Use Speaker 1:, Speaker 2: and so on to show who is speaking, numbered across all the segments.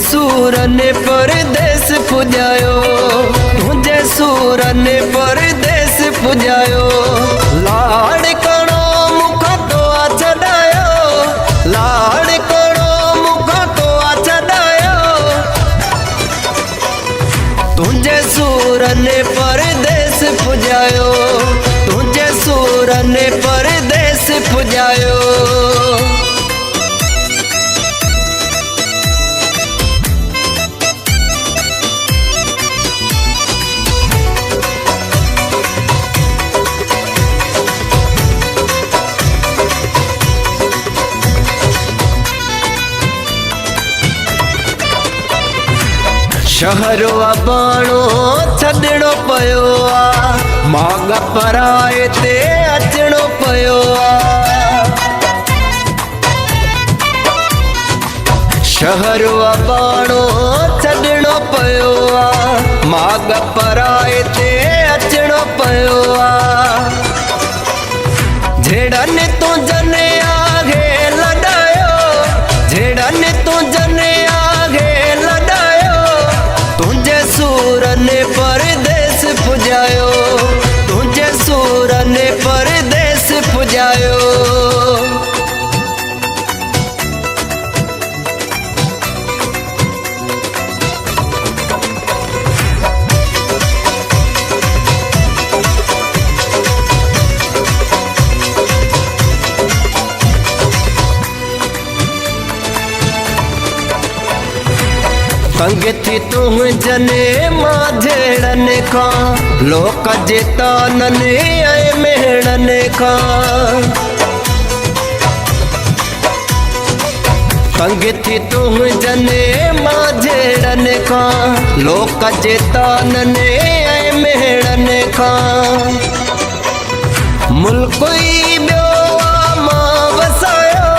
Speaker 1: सूर ने परदेस पुजायो, तुझे सूर ने परदेस पुजायो। लाड़ कणो मुख तो आ चढ़ायो, लाड़ कणो मुख तो आ चढ़ायो। तुझे सूर ने परदेस पुजायो, तुझे सूर ने परदेस पुजायो। शहरो बाणो छड़ो पयो आ, माग पराए ते अचणो पयो आ। शहरो बाणो छड़ो पयो आ, माग पराए ते अचणो पयो आ। झेड़न तू जने आगे लड़ायो, झेड़न तू जने आगे लड़ायो। तुझे सूर ने परदेस पुजायो, तुझे सूर ने परदेस पुजायो। तंग थी तू जने माझेड़न का, लोक जेता नने आए मेहड़न का। तंग थी तू जने माझेड़न का, लोक जेता नने आए मेहड़न का। मुल्क ही ब्यो मां वसायो,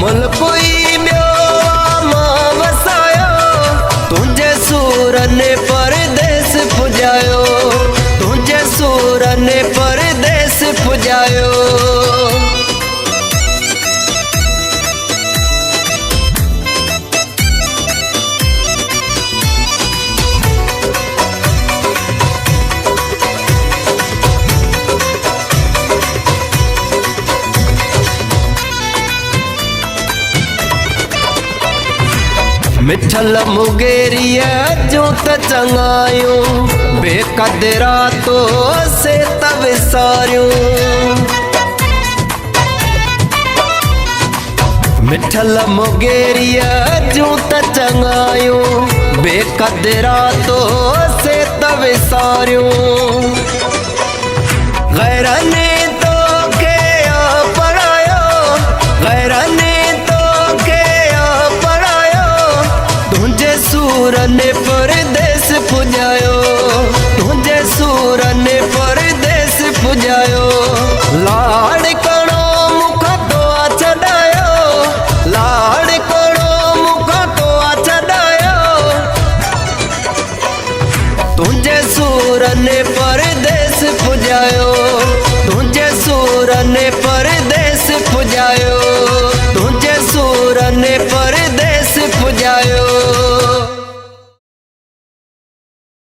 Speaker 1: मुल्क ही ब्यो मां वसायो। तुझे सूर ने परदेस पुजायो, तुझे सूर ने परदेस पुजायो। मिठल मुगेरिया जो त चंगायो, बेकदरा तो से तब सारियो। मिठल मुगेरिया जो त चंगायो, बेकदरा तो से तब सारियो। गैरने तो के पढ़ायो, गैरने सूर ने परदेस पुजायो, तुझे सूर ने परदेस पुजायो। लाड़ कणो मुख तो आ चढ़ायो, लाड़ कणो मुख तो आ चढ़ायो। तुझे सूर ने परदेस पुजायो, तुझे सूर ने